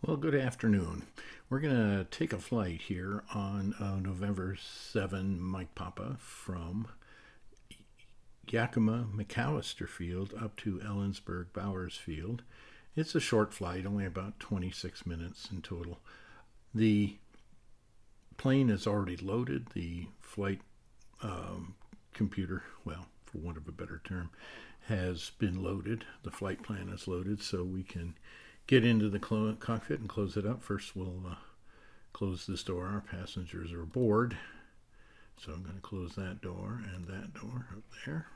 Well, good afternoon. We're going to take a flight here on November 7, Mike Papa, from Yakima-McAllister Field up to Ellensburg-Bowers Field. It's a short flight, only about 26 minutes in total. The plane is already loaded. The flight computer, well, for want of a better term, has been loaded. The flight plan is loaded, so we can get into the cockpit and close it up. First, we'll close this door. Our passengers are aboard. So I'm going to close that door and that door up there.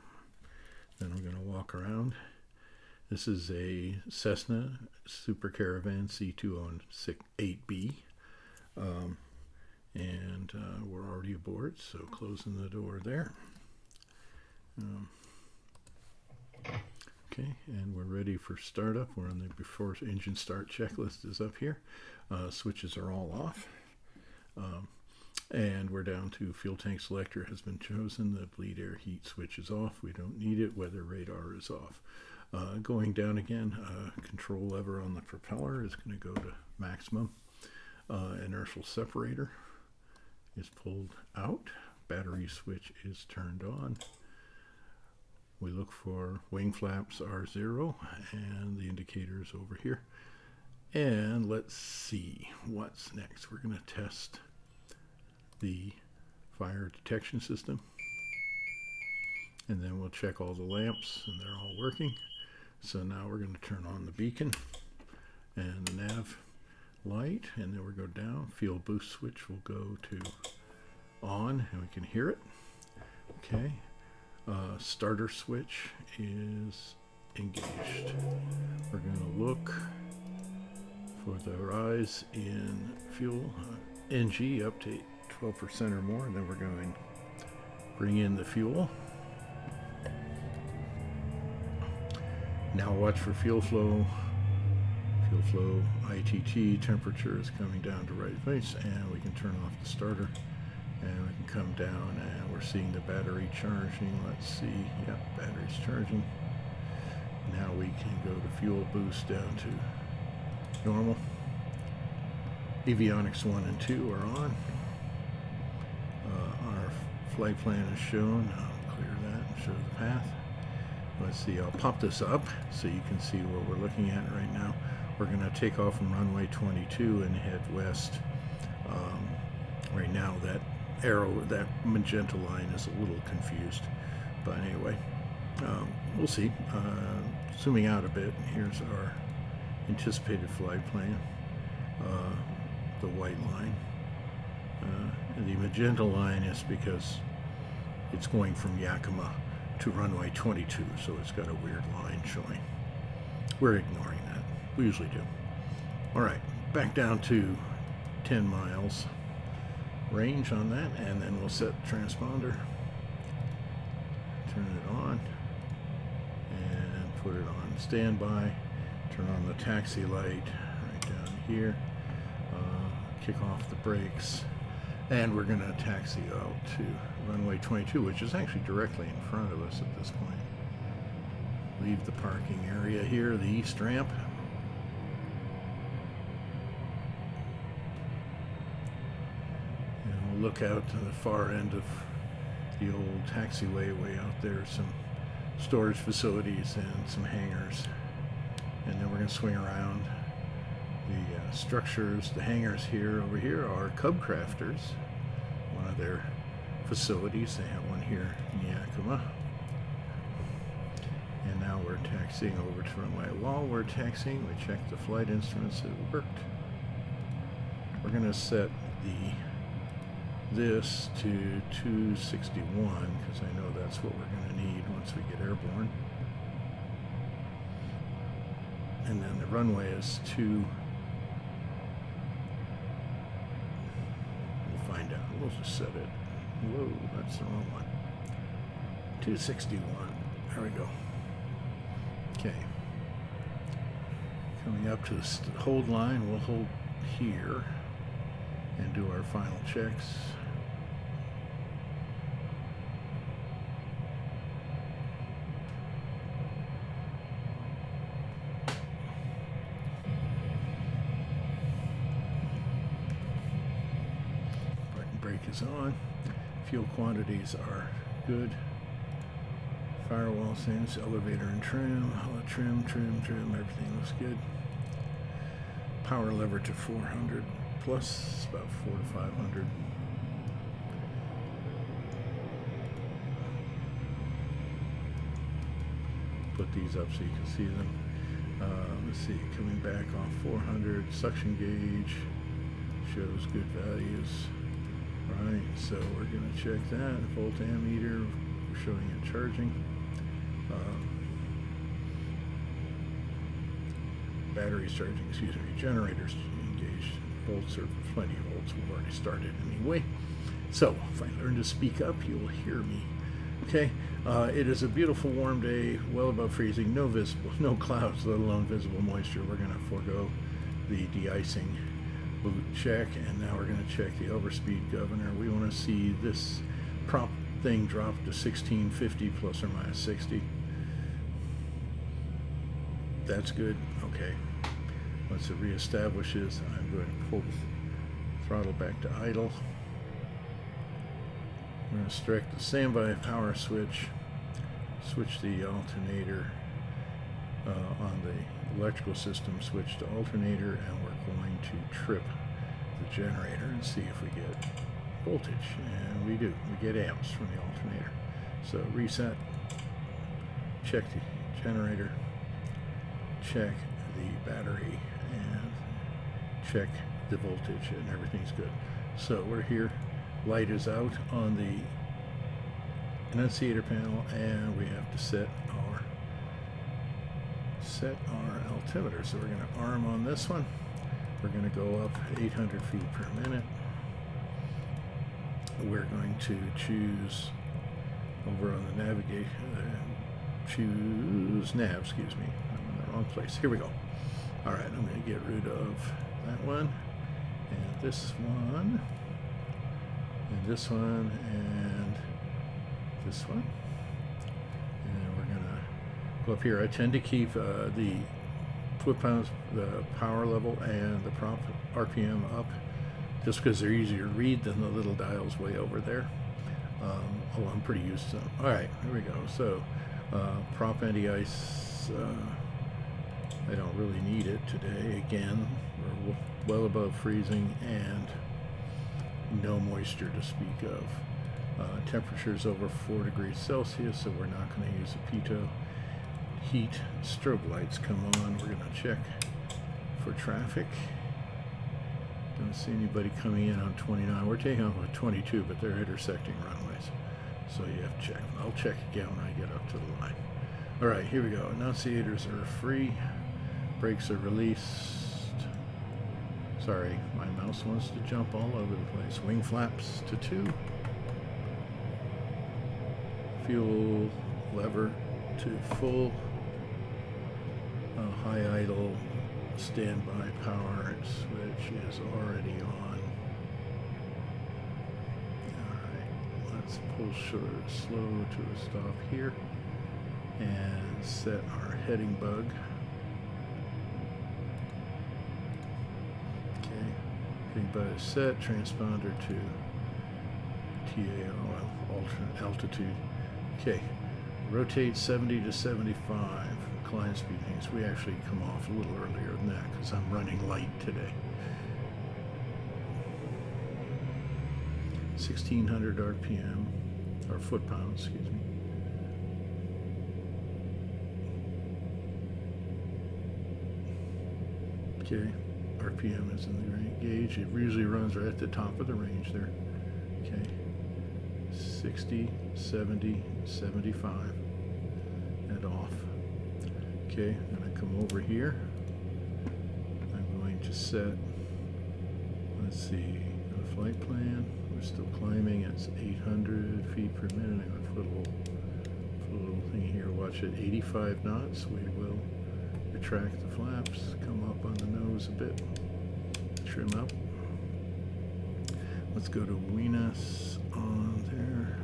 Then I'm going to walk around. This is a Cessna Super Caravan C208B. And we're already aboard, so closing the door there. Okay, and we're ready for startup. We're on the before engine start checklist is up here. Switches are all off. And we're down to fuel tank selector has been chosen. The bleed air heat switch is off. We don't need it. Weather radar is off. Going down again, control lever on the propeller is going to go to maximum. Inertial separator is pulled out. Battery switch is turned on. We look for wing flaps R0 and the indicators over here. And let's see what's next. We're going to test the fire detection system. And then we'll check all the lamps and they're all working. So now we're going to turn on the beacon and the nav light, and then we'll go down. Fuel boost switch will go to on and we can hear it. Okay. Starter switch is engaged. We're going to look for the rise in fuel NG up to 12% or more, and then we're going to bring in the fuel. Now watch for fuel flow. Fuel flow ITT temperature is coming down to right place, and we can turn off the starter. And we can come down and we're seeing the battery charging. Let's see. Yep, battery's charging. Now we can go to fuel boost down to normal. Avionics 1 and 2 are on. Our flight plan is shown. I'll clear that and show the path. Let's see. I'll pop this up so you can see what we're looking at right now. We're going to take off from runway 22 and head west. Right now that arrow, that magenta line is a little confused, but anyway, we'll see. Zooming out a bit, here's our anticipated flight plan. The white line, and the magenta line is because it's going from Yakima to runway 22, so it's got a weird line showing. We're ignoring that. We usually do. All right, back down to 10 miles range on that, and then we'll set the transponder, turn it on, and put it on standby. Turn on the taxi light right down here, kick off the brakes, and we're going to taxi out to runway 22, which is actually directly in front of us at this point. Leave the parking area here, the east ramp. Look out to the far end of the old taxiway way out there, some storage facilities and some hangars, and then we're going to swing around. The structures, the hangars here over here are Cub Crafters, one of their facilities. They have one here in Yakima. And now we're taxiing over to runway. While we're taxiing, we check the flight instruments that worked. We're going to set this to 261 because I know that's what we're going to need once we get airborne. And then the runway is 2. We'll find out. We'll just set it. Whoa, that's the wrong one. 261. There we go. Okay. Coming up to the hold line, we'll hold here and do our final checks. check is on. Fuel quantities are good. Firewall sinks, elevator and trim, trim, everything looks good. Power lever to 400 plus, about 400 to 500. Put these up so you can see them. Let's see, coming back off 400, suction gauge shows good values. Right, so we're going to check that. Volt ammeter showing it charging. Batteries charging, excuse me. Generators engaged. Volts are plenty of volts. We've already started anyway. So if I learn to speak up, you'll hear me. Okay, it is a beautiful warm day, well above freezing, no clouds, let alone visible moisture. We're going to forego the de-icing boot check, and now we're going to check the overspeed governor. We want to see this prop thing drop to 1650 plus or minus 60. That's good. Okay, once it reestablishes, I'm going to pull the throttle back to idle. I'm going to strike the standby power switch, switch the alternator on the electrical system, switch to alternator, and we're going to trip the generator and see if we get voltage. And we do. We get amps from the alternator. So reset, check the generator, check the battery, and check the voltage, and everything's good. So we're here. Light is out on the annunciator panel, and we have to set our altimeter. So we're going to arm on this one. We're going to go up 800 feet per minute. We're going to choose over on the navigation, choose nav, excuse me. I'm in the wrong place. Here we go. All right, I'm going to get rid of that one, and this one, and this one, and this one. And we're going to go up here. I tend to keep the foot-pounds, the power level, and the prop RPM up, just because they're easier to read than the little dials way over there. Although I'm pretty used to them. All right, here we go. So prop anti-ice, I don't really need it today. Again, we're well above freezing and no moisture to speak of. Temperatures over 4 degrees Celsius, so we're not going to use a pitot. Heat strobe lights come on. We're going to check for traffic. Don't see anybody coming in on 29. We're taking off with 22, but they're intersecting runways, so you have to check. I'll check again when I get up to the line. All right, here we go. Annunciators are free. Brakes are released. Sorry, my mouse wants to jump all over the place. Wing flaps to 2. Fuel lever to full. High idle. Standby power switch is already on. Alright, let's pull slow to a stop here and set our heading bug. Okay, heading bug is set, transponder to TAL, alternate altitude. Okay, rotate 70 to 75. Climb speed things. We actually come off a little earlier than that because I'm running light today. 1600 RPM, or foot-pounds, excuse me. Okay, RPM is in the right gauge. It usually runs right at the top of the range there. Okay, 60, 70, 75, and off. Okay, I'm going to come over here. I'm going to set, let's see, the flight plan. We're still climbing. It's 800 feet per minute. I'm going to put a little thing here. Watch it, 85 knots. We will retract the flaps, come up on the nose a bit, trim up. Let's go to Venus on there.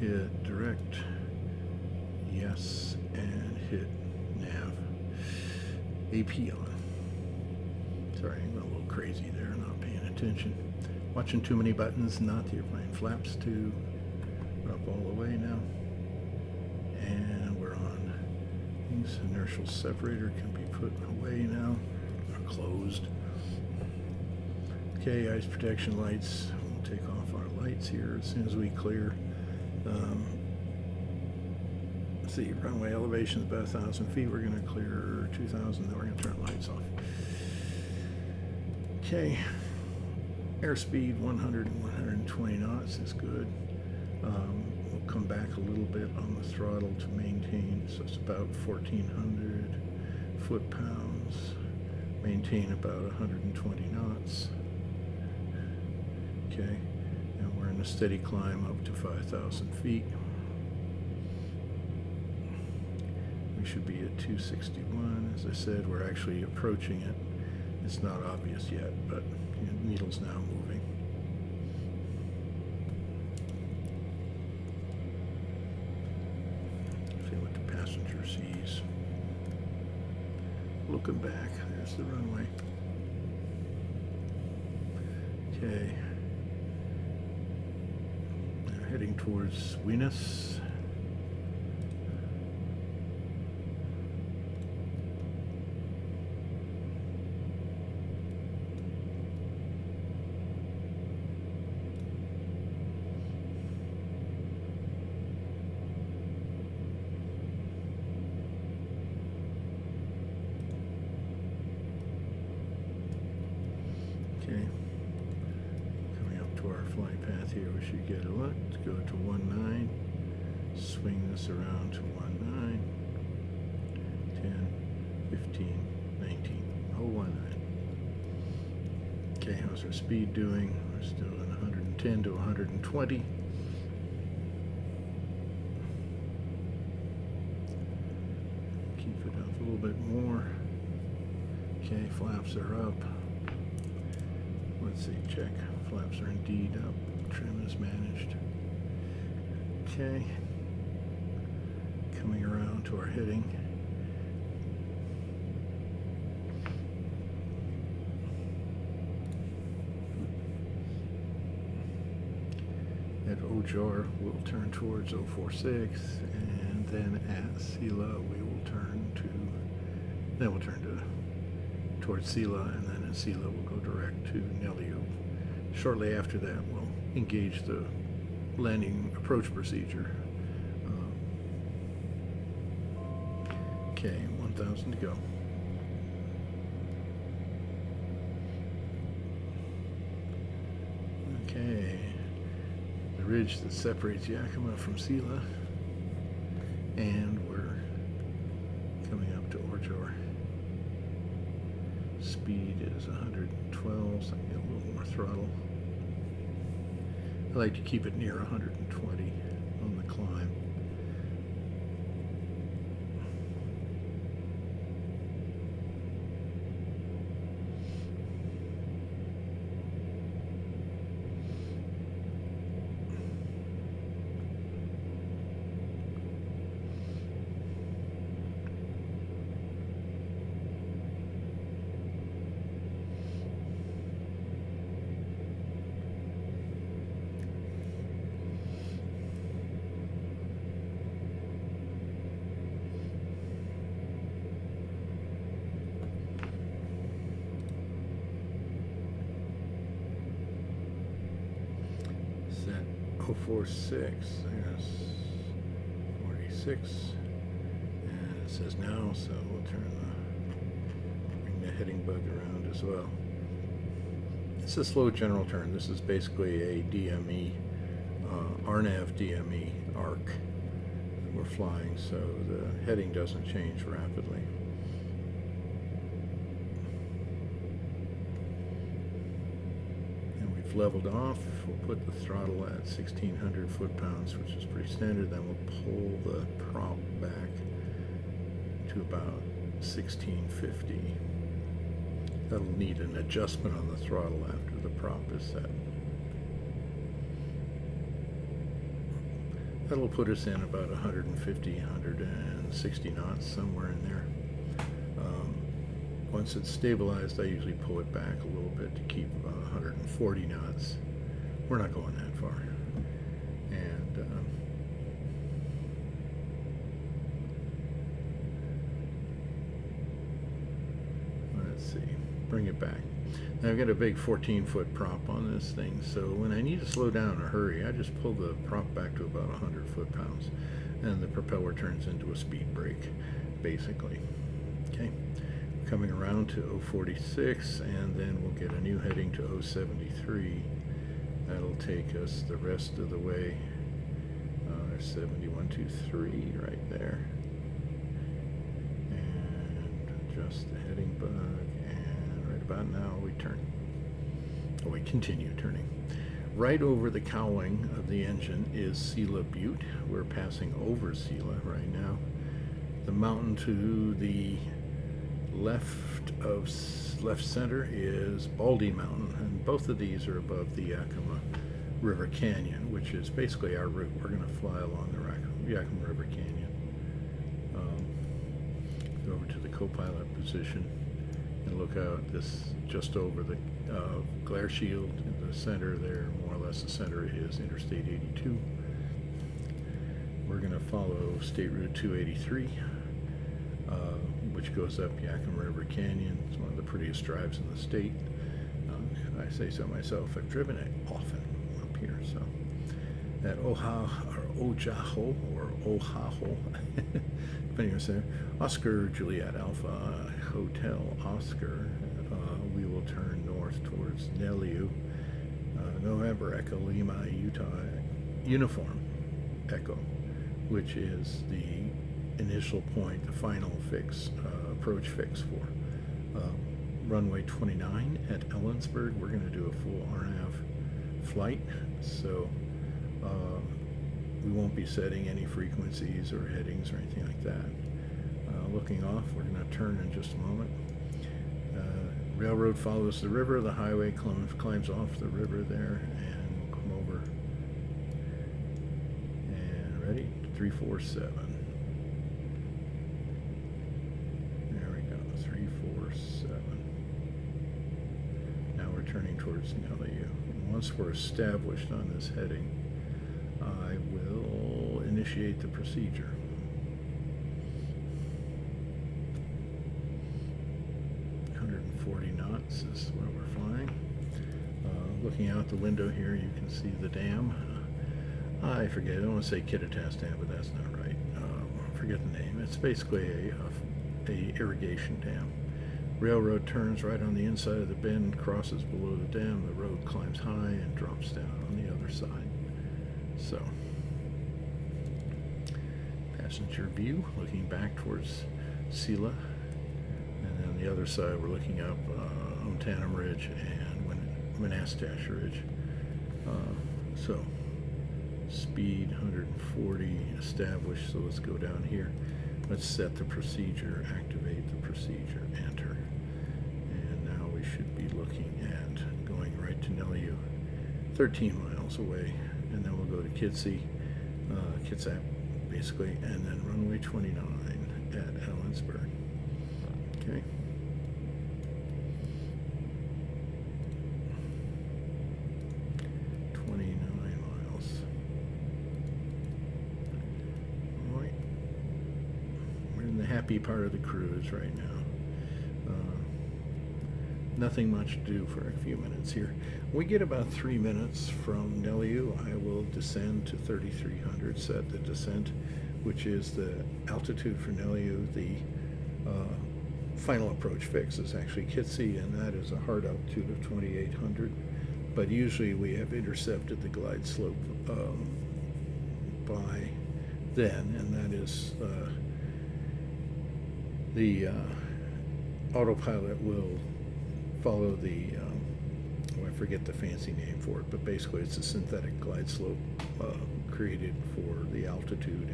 Hit direct. Yes, and hit nav. AP on. Sorry, I went a little crazy there, not paying attention. Watching too many buttons, not the airplane. Flaps to up all the way now. And we're on. This inertial separator can be put away now, or closed. Okay, ice protection lights. We'll take off our lights here as soon as we clear. Let's see, runway elevation is about 1,000 feet. We're going to clear 2,000, then we're going to turn lights off. Okay, airspeed 100 and 120 knots is good. We'll come back a little bit on the throttle to maintain, so it's about 1,400 foot-pounds. Maintain about 120 knots. Okay, and we're in a steady climb up to 5,000 feet. We should be at 261. As I said, we're actually approaching it. It's not obvious yet, but the needle's now moving. See what the passenger sees. Looking back, there's the runway. Okay. Now heading towards Venus. Okay, coming up to our flight path here, we should get a look. Let's go to 19, swing this around to 19, 10, 15, 19, oh 19. Okay, how's our speed doing? We're still in 110 to 120. Keep it up a little bit more. Okay, flaps are up. Let's see, check. Flaps are indeed up. Trim is managed. Okay. Coming around to our heading. At Ojor, we'll turn towards 046, and then at Sela, we will turn towards Sela, and then at Sela, we'll go direct to Nelio. Shortly after that, we'll engage the landing approach procedure. Okay, 1,000 to go. Okay, the ridge that separates Yakima from Sela, and we're coming up to Ojor. Speed is 112, so I can get a little more throttle. I like to keep it near 120 on the climb. Set 046, yes, 46, and it says now, so we'll bring the heading bug around as well. It's a slow general turn. This is basically a DME, RNAV DME arc that we're flying, so the heading doesn't change rapidly. Leveled off, we'll put the throttle at 1,600 foot-pounds, which is pretty standard. Then we'll pull the prop back to about 1,650. That'll need an adjustment on the throttle after the prop is set. That'll put us in about 150, 160 knots, somewhere in there. once it's stabilized, I usually pull it back a little bit to keep 140 knots. We're not going that far. And let's see, bring it back. Now I've got a big 14-foot prop on this thing, so when I need to slow down or hurry, I just pull the prop back to about 100 foot-pounds, and the propeller turns into a speed brake, basically. Okay, coming around to 046, and then we'll get a new heading to 073. That'll take us the rest of the way. There's 7123 right there, and adjust the heading bug, and right about now we turn. Oh, we continue turning. Right over the cowling of the engine is Sela Butte. We're passing over Sela right now. The mountain to the left center is Baldy Mountain, and both of these are above the Yakima River Canyon, which is basically our route. We're going to fly along the Yakima River Canyon. Go over to the co-pilot position and look out this just over the glare shield in the center there. More or less the center is Interstate 82. We're going to follow State Route 283. Which goes up Yakima River Canyon. It's one of the prettiest drives in the state. I say so myself. I've driven it often up here. So at Ojaho, depending on the Oscar Juliet Alpha Hotel Oscar, we will turn north towards Nelliu, November Echo Lima Utah Uniform Echo, which is the initial point, the final fix, approach fix for runway 29 at Ellensburg. We're going to do a full RNAV flight, so we won't be setting any frequencies or headings or anything like that. Looking off, we're going to turn in just a moment. Railroad follows the river. The highway climbs off the river there, and we'll come over. And ready? 347. Turning towards Nelliu. Once we're established on this heading, I will initiate the procedure. Knots is where we're flying. Looking out the window here, you can see the dam. I forget, I don't want to say Kittitas Dam, but that's not right. I forget the name. It's basically a irrigation dam. Railroad turns right on the inside of the bend, crosses below the dam, the road climbs high and drops down on the other side. So, passenger view, looking back towards Sela, and then on the other side we're looking up Ontanem Ridge and Manastash Ridge. So, speed 140 established, so let's go down here. Let's set the procedure, activate the procedure, enter. And now we should be looking at going right to Nelliu, 13 miles away. And then we'll go to Kitsap, basically, and then runway 29 at Ellensburg. Okay. Happy part of the cruise right now. Nothing much to do for a few minutes here. We get about 3 minutes from Nelliu. I will descend to 3,300, set the descent, which is the altitude for Nelliu. The final approach fix is actually Kitsap, and that is a hard altitude of 2,800. But usually we have intercepted the glide slope by then, and that is the autopilot will follow the, I forget the fancy name for it, but basically it's a synthetic glide slope created for the altitude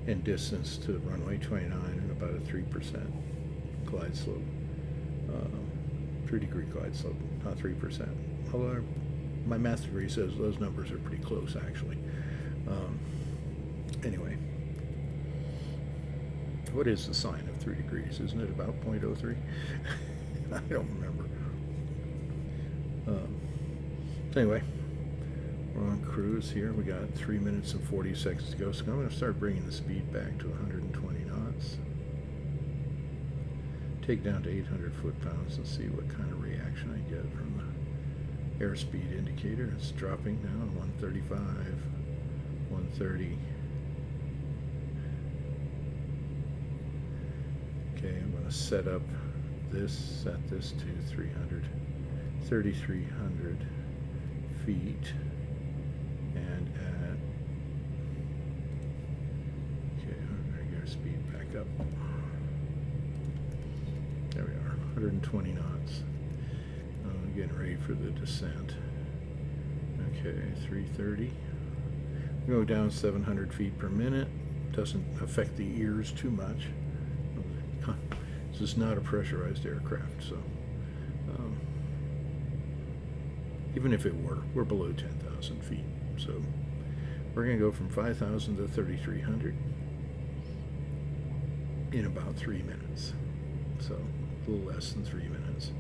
and distance to runway 29 and about a 3% glide slope, 3-degree glide slope, not 3%. Although my math degree says those numbers are pretty close, actually. Anyway. What is the sine of 3 degrees? Isn't it about 0.03? I don't remember. Anyway, we're on cruise here. We got 3 minutes and 40 seconds to go. So I'm going to start bringing the speed back to 120 knots. Take down to 800 foot-pounds and see what kind of reaction I get from the airspeed indicator. It's dropping now, 135, 130. Okay, I'm going to set this to 3,300 feet, and at, okay, I'm going to get our speed back up. There we are, 120 knots. Getting ready for the descent. Okay, 330. Go down 700 feet per minute. Doesn't affect the ears too much. This is not a pressurized aircraft, so even if it were, we're below 10,000 feet. So we're going to go from 5,000 to 3,300 in about 3 minutes. So a little less than 3 minutes.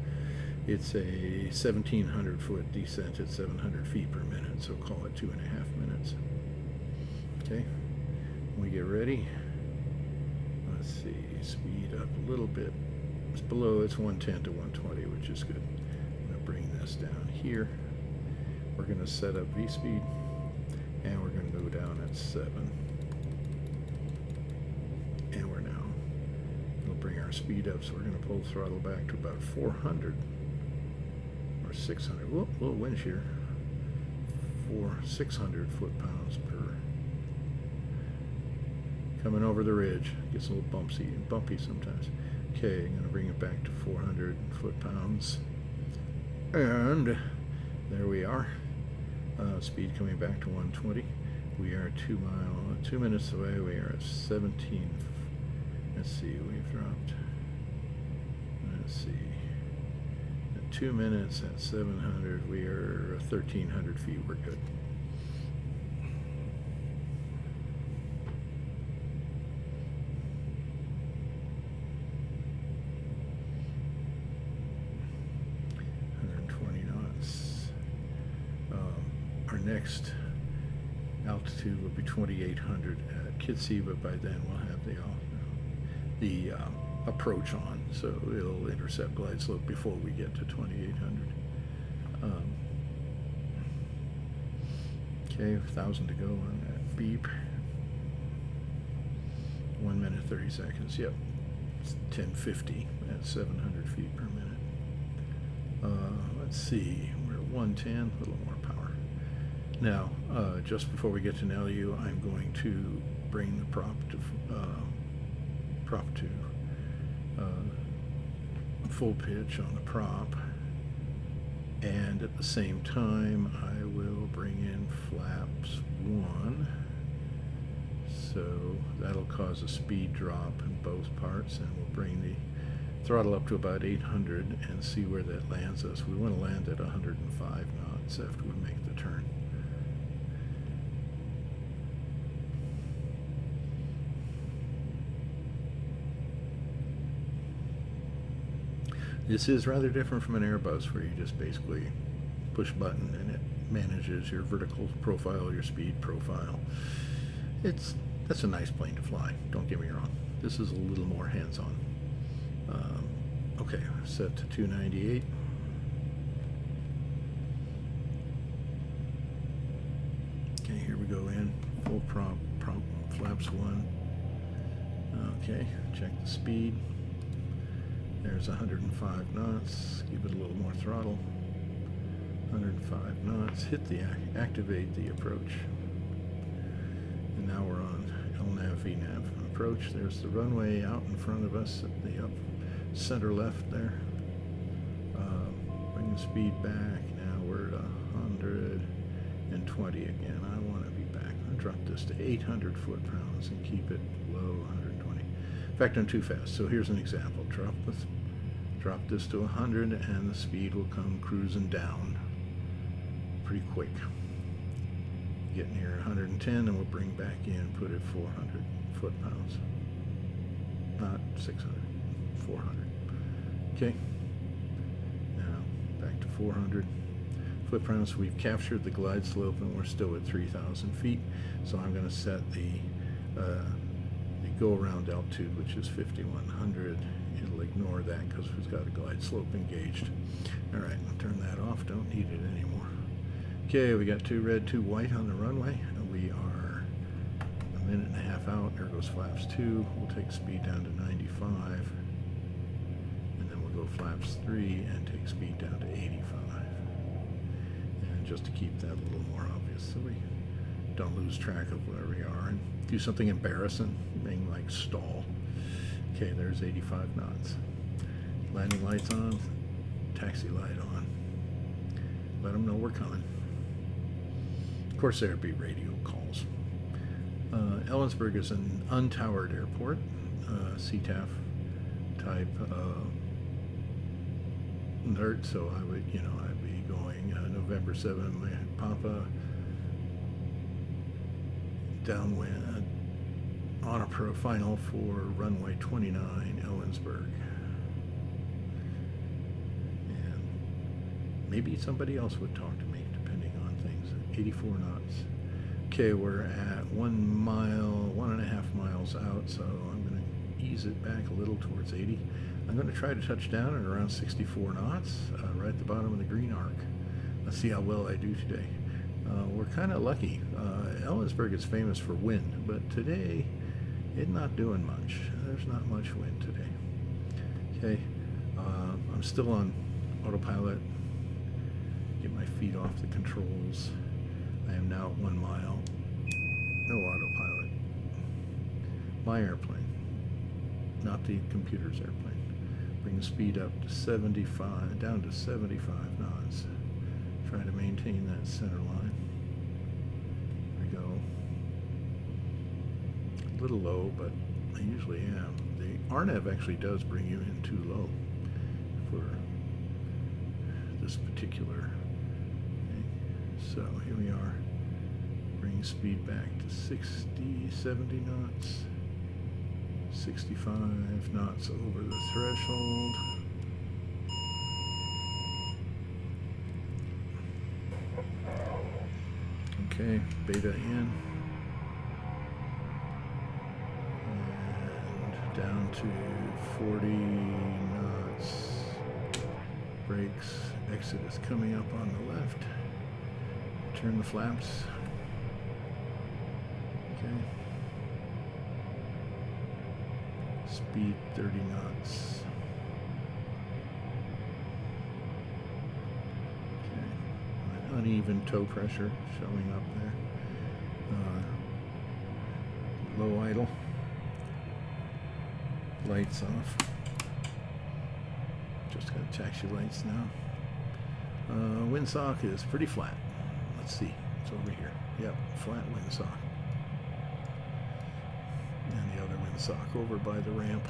It's a 1,700 foot descent at 700 feet per minute, so call it 2.5 minutes. Okay, when we get ready, let's see, speed up a little bit. It's below, it's 110 to 120, which is good. I'm going to bring this down here. We're going to set up V-speed, and we're going to go down at 7. And we're now, we'll bring our speed up, so we're going to pull the throttle back to about 400 or 600. Whoop, a little wind shear. 600 foot-pounds per. Coming over the ridge. Gets a little bumpy sometimes. Okay, I'm going to bring it back to 400 foot-pounds. And there we are. Speed coming back to 120. We are 2 minutes away. We are at 17. Let's see, we've dropped. Let's see. At 2 minutes at 700, we are 1,300 feet. We're good. Next altitude will be 2,800 at Kitsy, but by then we'll have the approach on, so it'll intercept glide slope before we get to 2,800. Okay, 1,000 to go on that beep. 1 minute 30 seconds. Yep, it's 1050 at 700 feet per minute. Let's see, we're at 110, a little more power. Now, just before we get to an LU, I'm going to bring the prop to full pitch on the prop, and at the same time I will bring in flaps 1, so that'll cause a speed drop in both parts, and we'll bring the throttle up to about 800 and see where that lands us. We want to land at 105 knots after we make the turn. This is rather different from an Airbus, where you just basically push a button and it manages your vertical profile, your speed profile. That's a nice plane to fly, don't get me wrong. This is a little more hands-on. Okay, set to 298. Okay, here we go in, full prop, flaps 1. Okay, check the speed. There's 105 knots. Give it a little more throttle. 105 knots. Hit the activate the approach. And now we're on LNAV VNAV approach. There's the runway out in front of us at the up center left there. Bring the speed back. Now we're at 120 again. I want to be back. I'll drop this to 800 foot-pounds and keep it below 120. In fact, I'm too fast. So here's an example. Drop this to 100 and the speed will come cruising down pretty quick. Get near 110 and we'll bring back in, put it 400 foot-pounds. not 600, 400. Okay, now back to 400. Foot pounds, we've captured the glide slope and we're still at 3,000 feet. So I'm going to set the go-around altitude, which is 5,100. It'll ignore that because we've got a glide slope engaged. All right, I'll turn that off. Don't need it anymore. Okay, we got 2 red, 2 white on the runway. We are a minute and a half out. There goes flaps 2. We'll take speed down to 95. And then we'll go flaps 3 and take speed down to 85. And just to keep that a little more obvious so we don't lose track of where we are and do something embarrassing, like stall. Okay, there's 85 knots. Landing lights on, taxi light on. Let them know we're coming. Of course, there'd be radio calls. Ellensburg is an untowered airport, CTAF type alert, so I would, I'd be going November 7, Papa, downwind, on a final for runway 29, Ellensburg. And maybe somebody else would talk to me, depending on things. 84 knots. Okay, we're at 1 mile, 1.5 miles out, so I'm going to ease it back a little towards 80. I'm going to try to touch down at around 64 knots, right at the bottom of the green arc. Let's see how well I do today. We're kind of lucky. Ellensburg is famous for wind, but today it's not doing much. There's not much wind today. Okay, I'm still on autopilot. Get my feet off the controls. I am now at 1 mile. No autopilot. My airplane, not the computer's airplane. Bring the speed up to 75, down to 75 knots. Try to maintain that center line. There we go. A little low, but I usually am. The RNAV actually does bring you in too low for this particular thing. So here we are. Bring speed back to 60, 70 knots. 65 knots over the threshold. Okay, beta in. And down to 40 knots. Brakes. Exit is coming up on the left. Turn the flaps. Okay. Speed 30 knots. Okay. Uneven toe pressure showing up there. Low idle. Lights off. Just got taxi lights now. Windsock is pretty flat. Let's see. It's over here. Yep, flat windsock. And the other windsock over by the ramp.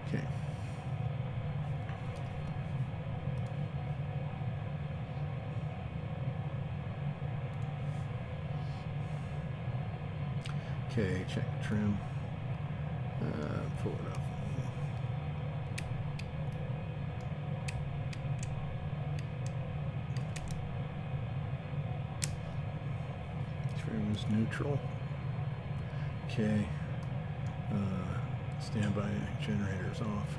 Okay. Okay, check trim. Pull it up. Trim is neutral. Okay. Standby generators off.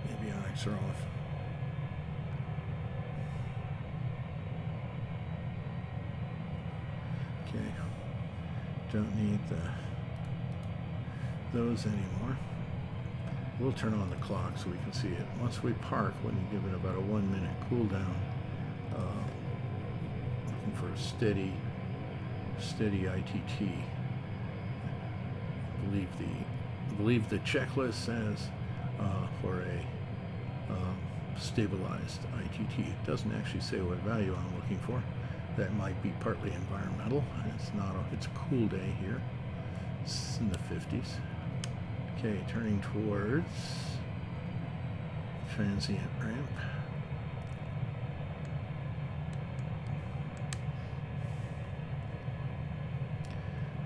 Avionics are off. Okay. Don't need those anymore. We'll turn on the clock so we can see it. Once we park, when you give it about a 1 minute cool down, looking for a steady ITT. I believe the checklist says for a stabilized ITT. It doesn't actually say what value I'm looking for. That might be partly environmental. It's a cool day here. It's in the 50s. Okay, turning towards transient ramp.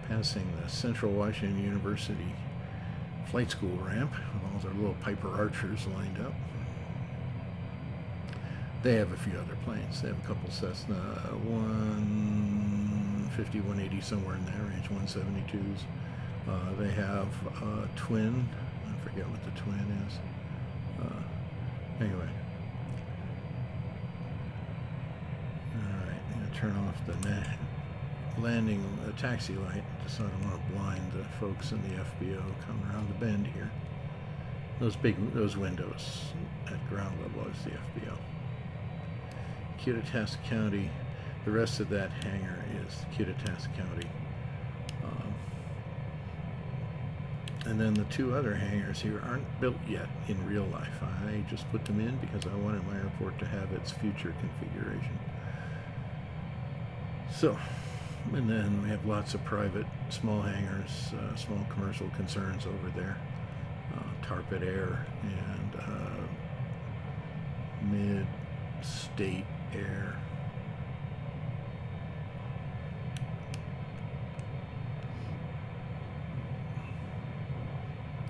Passing the Central Washington University Flight School ramp with all their little Piper Archers lined up. They have a few other planes. They have a couple Cessna 150, 180, somewhere in that range, 172s. They have a twin. I forget what the twin is. Anyway. Alright, I'm going to turn off the landing taxi light, so I don't want to blind the folks in the FBO coming around the bend here. Those windows at ground level is the FBO. Kittitas County. The rest of that hangar is Kittitas County. And then the two other hangars here aren't built yet in real life. I just put them in because I wanted my airport to have its future configuration. So, and then we have lots of private small hangars, small commercial concerns over there. Tarpet Air and Mid-State Air.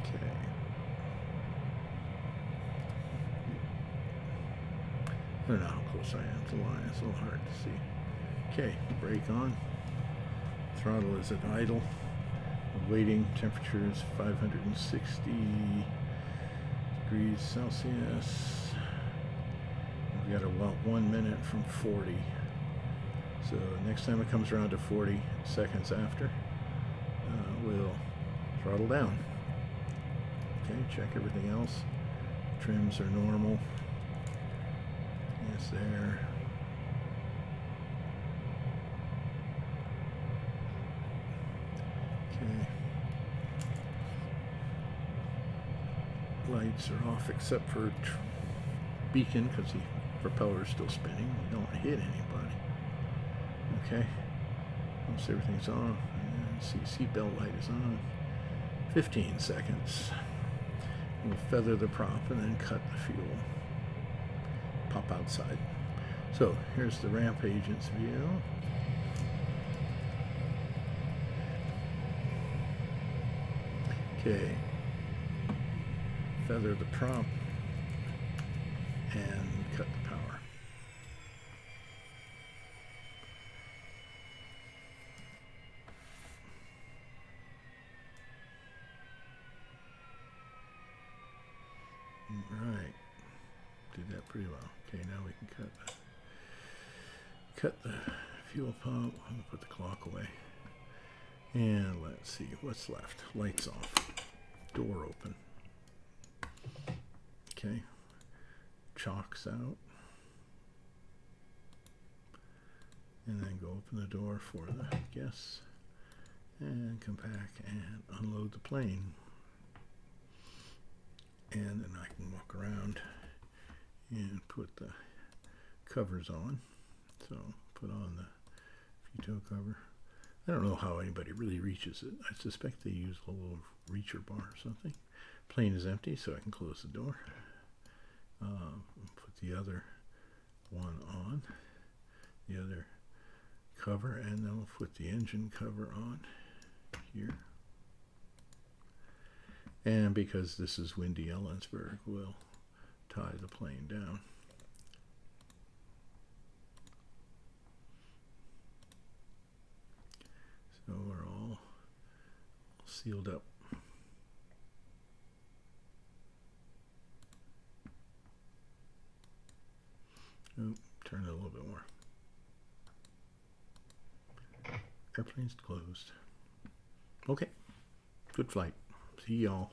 Okay. I don't know how close I am to the line. It's a little hard to see. Okay, brake on. Throttle is at idle. Waiting temperatures 560 degrees Celsius. We've got about 1 minute from 40. So next time it comes around to 40 seconds after, we'll throttle down. Okay, check everything else. Trims are normal. Yes, there. Okay. Lights are off except for beacon because the propeller is still spinning. We don't want to hit anybody. Okay. Once everything's on, and see seatbelt light is on. 15 seconds. We'll feather the prop and then cut the fuel. Pop outside. So here's the ramp agent's view. Okay. Feather the prop and cut the power. Right. Did that pretty well. Okay, now we can cut the fuel pump. I'm gonna put the clock away. And let's see what's left. Lights off. Door open. Okay. Chocks out. And then go open the door for the guests. And come back and unload the plane. And then I can walk around and put the covers on. So put on the FITO cover. I don't know how anybody really reaches it. I suspect they use a little reacher bar or something. Plane is empty, so I can close the door. Put the other one on, the other cover, and then we'll put the engine cover on here. And because this is windy Ellensburg, we'll tie the plane down. So we're all sealed up. Oh, turn it a little bit more. Airplane's closed. Okay, good flight. See y'all.